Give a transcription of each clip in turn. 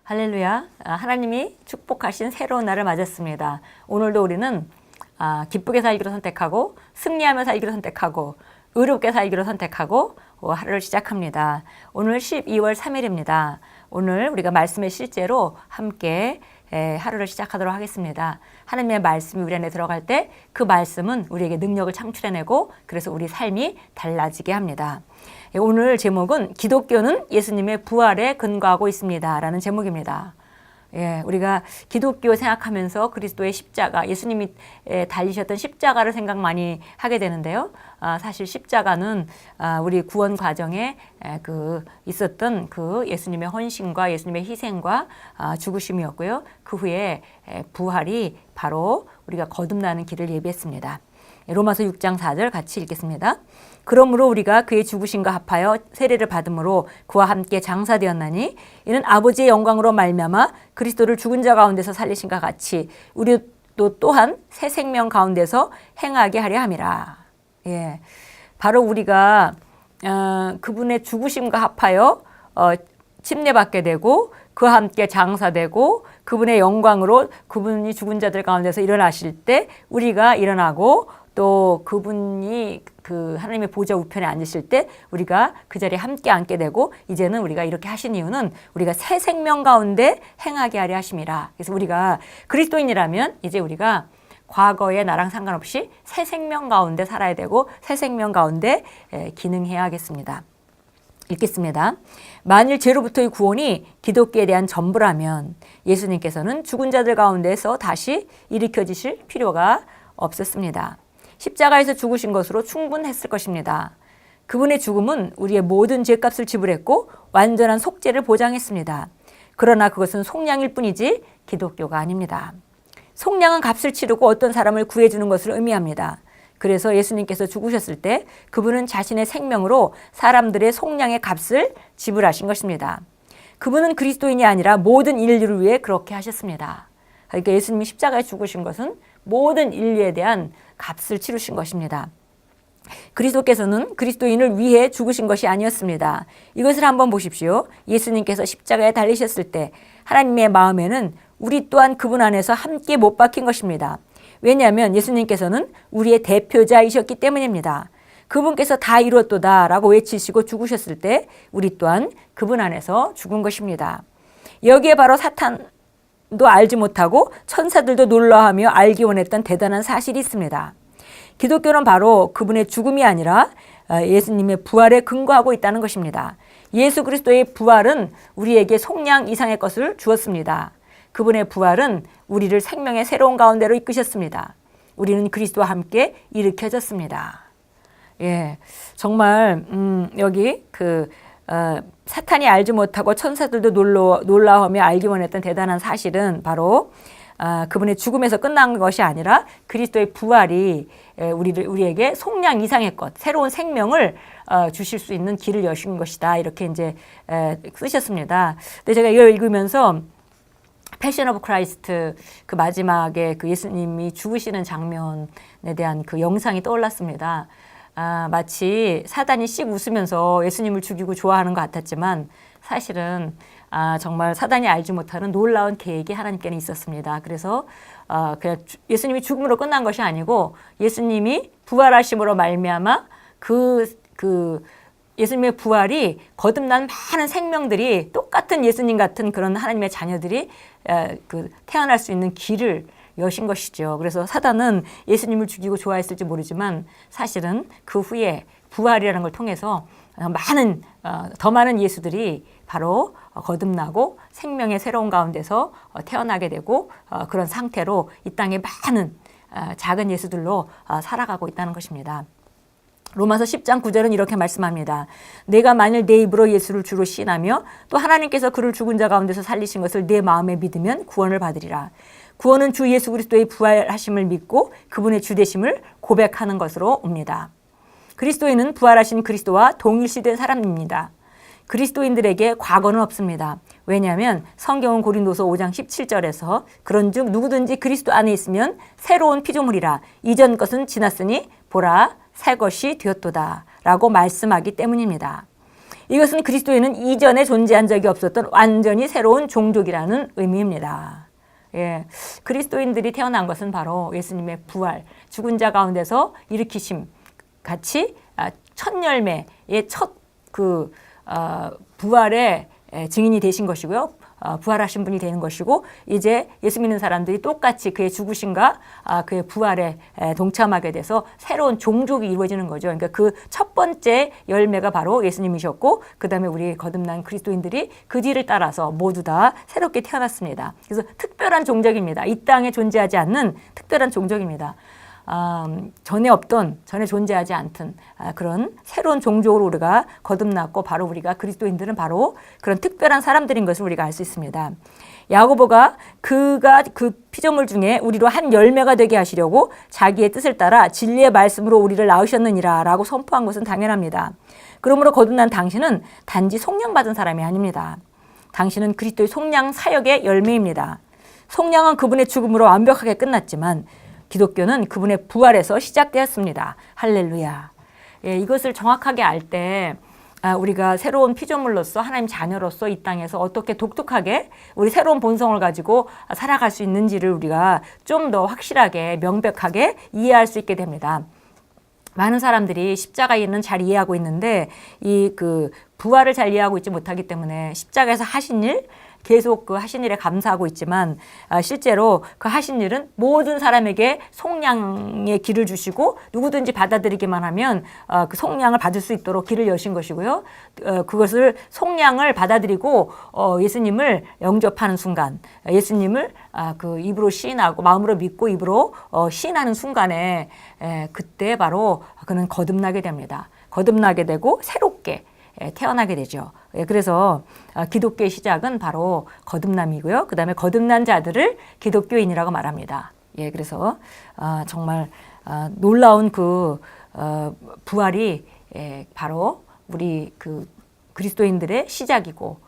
할렐루야. 하나님이 축복하신 새로운 날을 맞았습니다. 오늘도 우리는 기쁘게 살기로 선택하고 승리하며 살기로 선택하고 의롭게 살기로 선택하고 하루를 시작합니다. 오늘 12월 3일입니다. 오늘 우리가 말씀의 실제로 함께 하루를 시작하도록 하겠습니다. 하나님의 말씀이 우리 안에 들어갈 때 그 말씀은 우리에게 능력을 창출해내고 그래서 우리 삶이 달라지게 합니다. 오늘 제목은 기독교는 예수님의 부활에 근거하고 있습니다 라는 제목입니다. 우리가 기독교 생각하면서 그리스도의 십자가, 예수님이 달리셨던 십자가를 생각 많이 하게 되는데요. 사실 십자가는 우리 구원 과정에 있었던 그 예수님의 헌신과 예수님의 희생과 죽으심이었고요. 그 후에 부활이 바로 우리가 거듭나는 길을 예비했습니다. 로마서 6장 4절 같이 읽겠습니다. 그러므로 우리가 그의 죽으심과 합하여 세례를 받음으로 그와 함께 장사되었나니 이는 아버지의 영광으로 말미암아 그리스도를 죽은 자 가운데서 살리신과 같이 우리도 또한 새 생명 가운데서 행하게 하려 함이라. 바로 우리가 그분의 죽으심과 합하여 침례받게 되고 그와 함께 장사되고 그분의 영광으로 그분이 죽은 자들 가운데서 일어나실 때 우리가 일어나고 또 그분이 하나님의 보좌 우편에 앉으실 때 우리가 그 자리에 함께 앉게 되고 이제는 우리가 이렇게 하신 이유는 우리가 새 생명 가운데 행하게 하려 하심이라. 그래서 우리가 그리스도인이라면 이제 우리가 과거의 나랑 상관없이 새 생명 가운데 살아야 되고 새 생명 가운데 기능해야 하겠습니다. 읽겠습니다. 만일 죄로부터의 구원이 기독교에 대한 전부라면 예수님께서는 죽은 자들 가운데서 다시 일으켜지실 필요가 없었습니다. 십자가에서 죽으신 것으로 충분했을 것입니다. 그분의 죽음은 우리의 모든 죄값을 지불했고 완전한 속죄를 보장했습니다. 그러나 그것은 속량일 뿐이지 기독교가 아닙니다. 속량은 값을 치르고 어떤 사람을 구해주는 것을 의미합니다. 그래서 예수님께서 죽으셨을 때 그분은 자신의 생명으로 사람들의 속량의 값을 지불하신 것입니다. 그분은 그리스도인이 아니라 모든 인류를 위해 그렇게 하셨습니다. 그러니까 예수님이 십자가에 죽으신 것은 모든 인류에 대한 값을 치르신 것입니다. 그리스도께서는 그리스도인을 위해 죽으신 것이 아니었습니다. 이것을 한번 보십시오. 예수님께서 십자가에 달리셨을 때 하나님의 마음에는 우리 또한 그분 안에서 함께 못 박힌 것입니다. 왜냐하면 예수님께서는 우리의 대표자이셨기 때문입니다. 그분께서 다 이루었도다 라고 외치시고 죽으셨을 때 우리 또한 그분 안에서 죽은 것입니다. 여기에 바로 사탄도 알지 못하고 천사들도 놀라하며 알기 원했던 대단한 사실이 있습니다. 기독교는 바로 그분의 죽음이 아니라 예수님의 부활에 근거하고 있다는 것입니다. 예수 그리스도의 부활은 우리에게 속량 이상의 것을 주었습니다. 그분의 부활은 우리를 생명의 새로운 가운데로 이끄셨습니다. 우리는 그리스도와 함께 일으켜졌습니다. 정말 여기 사탄이 알지 못하고 천사들도 놀라워하며 알기 원했던 대단한 사실은 바로 그분의 죽음에서 끝난 것이 아니라 그리스도의 부활이 우리에게 속량 이상의 것, 새로운 생명을 주실 수 있는 길을 여신 것이다. 이렇게 이제 쓰셨습니다. 근데 제가 이걸 읽으면서 패션 오브 크라이스트 그 마지막에 그 예수님이 죽으시는 장면에 대한 그 영상이 떠올랐습니다. 마치 사단이 씩 웃으면서 예수님을 죽이고 좋아하는 것 같았지만 사실은 정말 사단이 알지 못하는 놀라운 계획이 하나님께는 있었습니다. 그래서 그냥 예수님이 죽음으로 끝난 것이 아니고 예수님이 부활하심으로 말미암아 예수님의 부활이 거듭난 많은 생명들이 똑같은 예수님 같은 그런 하나님의 자녀들이 태어날 수 있는 길을 여신 것이죠. 그래서 사단은 예수님을 죽이고 좋아했을지 모르지만 사실은 그 후에 부활이라는 걸 통해서 더 많은 예수들이 바로 거듭나고 생명의 새로운 가운데서 태어나게 되고 그런 상태로 이 땅에 많은 작은 예수들로 살아가고 있다는 것입니다. 로마서 10장 9절은 이렇게 말씀합니다. 내가 만일 내 입으로 예수를 주로 시인하며 또 하나님께서 그를 죽은 자 가운데서 살리신 것을 내 마음에 믿으면 구원을 받으리라. 구원은 주 예수 그리스도의 부활하심을 믿고 그분의 주되심을 고백하는 것으로 옵니다. 그리스도인은 부활하신 그리스도와 동일시된 사람입니다. 그리스도인들에게 과거는 없습니다. 왜냐하면 성경은 고린도서 5장 17절에서 그런즉 누구든지 그리스도 안에 있으면 새로운 피조물이라 이전 것은 지났으니 보라 새 것이 되었도다 라고 말씀하기 때문입니다. 이것은 그리스도에는 이전에 존재한 적이 없었던 완전히 새로운 종족이라는 의미입니다. 예, 그리스도인들이 태어난 것은 바로 예수님의 부활, 죽은 자 가운데서 일으키심 같이 첫 열매의 첫 부활의 증인이 되신 것이고요. 부활하신 분이 되는 것이고, 이제 예수 믿는 사람들이 똑같이 그의 죽으심과 그의 부활에 동참하게 돼서 새로운 종족이 이루어지는 거죠. 그러니까 그 첫 번째 열매가 바로 예수님이셨고, 그 다음에 우리 거듭난 그리스도인들이 그 뒤를 따라서 모두 다 새롭게 태어났습니다. 그래서 특별한 종족입니다. 이 땅에 존재하지 않는 특별한 종족입니다. 전에 존재하지 않던 그런 새로운 종족으로 우리가 거듭났고, 바로 우리가 그리스도인들은 바로 그런 특별한 사람들인 것을 우리가 알 수 있습니다. 야고보가 그가 그 피조물 중에 우리로 한 열매가 되게 하시려고 자기의 뜻을 따라 진리의 말씀으로 우리를 낳으셨느니라 라고 선포한 것은 당연합니다. 그러므로 거듭난 당신은 단지 속량받은 사람이 아닙니다. 당신은 그리스도의 속량 사역의 열매입니다. 속량은 그분의 죽음으로 완벽하게 끝났지만 기독교는 그분의 부활에서 시작되었습니다. 할렐루야. 예, 이것을 정확하게 알 때 우리가 새로운 피조물로서 하나님 자녀로서 이 땅에서 어떻게 독특하게 우리 새로운 본성을 가지고 살아갈 수 있는지를 우리가 좀 더 확실하게 명백하게 이해할 수 있게 됩니다. 많은 사람들이 십자가에는 잘 이해하고 있는데 이 부활을 잘 이해하고 있지 못하기 때문에 십자가에서 하신 일, 계속 그 하신 일에 감사하고 있지만 실제로 그 하신 일은 모든 사람에게 속량의 길을 주시고 누구든지 받아들이기만 하면 그 속량을 받을 수 있도록 길을 여신 것이고요. 그것을 속량을 받아들이고 예수님을 영접하는 순간, 예수님을 그 입으로 시인하고 마음으로 믿고 입으로 시인하는 순간에 그때 바로 그는 거듭나게 됩니다. 거듭나게 되고 새롭게 태어나게 되죠. 그래서 기독교의 시작은 바로 거듭남이고요. 그 다음에 거듭난 자들을 기독교인이라고 말합니다. 예, 그래서 정말 놀라운 부활이 바로 우리 그리스도인들의 시작이고,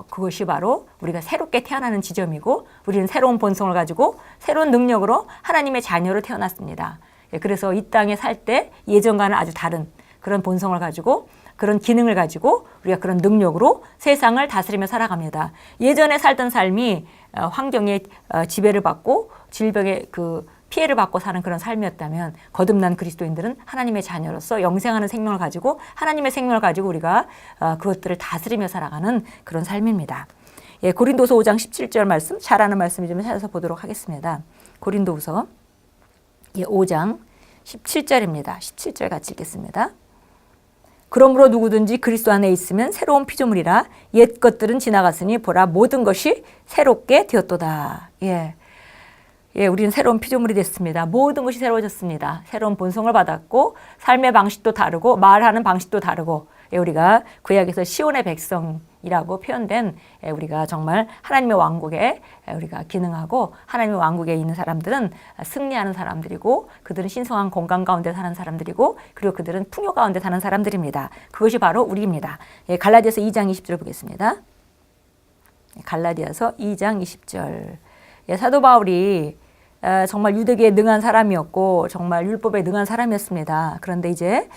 그것이 바로 우리가 새롭게 태어나는 지점이고, 우리는 새로운 본성을 가지고 새로운 능력으로 하나님의 자녀로 태어났습니다. 예, 그래서 이 땅에 살 때 예전과는 아주 다른 그런 본성을 가지고, 그런 기능을 가지고 우리가 그런 능력으로 세상을 다스리며 살아갑니다. 예전에 살던 삶이 환경의 지배를 받고 질병의 피해를 받고 사는 그런 삶이었다면, 거듭난 그리스도인들은 하나님의 자녀로서 영생하는 생명을 가지고, 하나님의 생명을 가지고 우리가 그것들을 다스리며 살아가는 그런 삶입니다. 예, 고린도서 5장 17절 말씀, 잘 아는 말씀이지만 찾아서 보도록 하겠습니다. 고린도서 5장 17절입니다. 17절 같이 읽겠습니다. 그러므로 누구든지 그리스도 안에 있으면 새로운 피조물이라 옛 것들은 지나갔으니 보라 모든 것이 새롭게 되었도다. 예, 우리는 새로운 피조물이 됐습니다. 모든 것이 새로워졌습니다. 새로운 본성을 받았고, 삶의 방식도 다르고, 말하는 방식도 다르고, 우리가 구약에서 시온의 백성이라고 표현된 우리가 정말 하나님의 왕국에 우리가 기능하고, 하나님의 왕국에 있는 사람들은 승리하는 사람들이고, 그들은 신성한 건강 가운데 사는 사람들이고, 그리고 그들은 풍요 가운데 사는 사람들입니다. 그것이 바로 우리입니다. 갈라디아서 2장 20절 보겠습니다. 갈라디아서 2장 20절. 사도 바울이 정말 유대계에 능한 사람이었고 정말 율법에 능한 사람이었습니다. 그런데 이제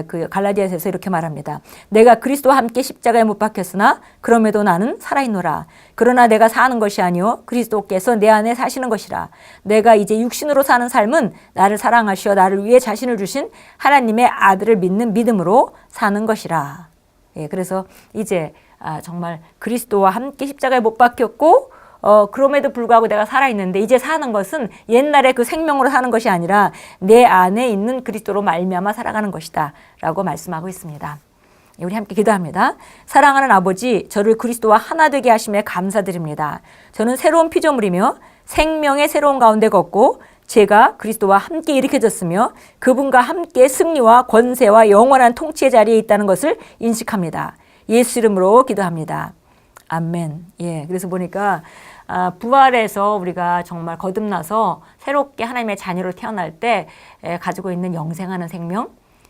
그 갈라디아서에서 이렇게 말합니다. 내가 그리스도와 함께 십자가에 못 박혔으나 그럼에도 나는 살아있노라. 그러나 내가 사는 것이 아니요 그리스도께서 내 안에 사시는 것이라. 내가 이제 육신으로 사는 삶은 나를 사랑하시어 나를 위해 자신을 주신 하나님의 아들을 믿는 믿음으로 사는 것이라. 예, 그래서 이제 정말 그리스도와 함께 십자가에 못 박혔고 그럼에도 불구하고 내가 살아있는데 이제 사는 것은 옛날에 그 생명으로 사는 것이 아니라 내 안에 있는 그리스도로 말미암아 살아가는 것이다 라고 말씀하고 있습니다. 우리 함께 기도합니다. 사랑하는 아버지, 저를 그리스도와 하나 되게 하심에 감사드립니다. 저는 새로운 피조물이며 생명의 새로운 가운데 걷고 제가 그리스도와 함께 일으켜졌으며 그분과 함께 승리와 권세와 영원한 통치의 자리에 있다는 것을 인식합니다. 예수 이름으로 기도합니다. 아멘. 예, 그래서 보니까 부활해서 우리가 정말 거듭나서 새롭게 하나님의 자녀로 태어날 때 가지고 있는 영생하는 생명,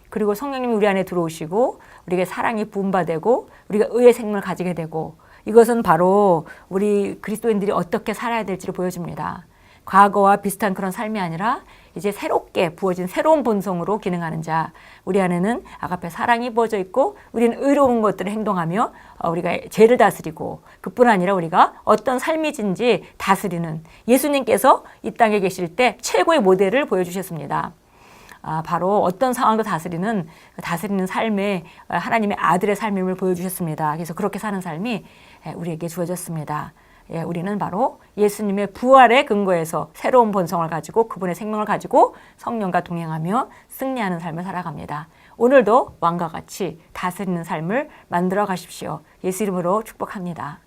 그리고 성령님이 우리 안에 들어오시고 우리에게 사랑이 부음받고 우리가 의의 생명을 가지게 되고, 이것은 바로 우리 그리스도인들이 어떻게 살아야 될지를 보여줍니다. 과거와 비슷한 그런 삶이 아니라 이제 새롭게 부어진 새로운 본성으로 기능하는 자. 우리 안에는 아가페 사랑이 부어져 있고 우리는 의로운 것들을 행동하며 우리가 죄를 다스리고 그뿐 아니라 우리가 어떤 삶이든지 다스리는 예수님께서 이 땅에 계실 때 최고의 모델을 보여주셨습니다. 바로 어떤 상황도 다스리는 삶에 하나님의 아들의 삶임을 보여주셨습니다. 그래서 그렇게 사는 삶이 우리에게 주어졌습니다. 우리는 바로 예수님의 부활의 근거에서 새로운 본성을 가지고 그분의 생명을 가지고 성령과 동행하며 승리하는 삶을 살아갑니다. 오늘도 왕과 같이 다스리는 삶을 만들어 가십시오. 예수 이름으로 축복합니다.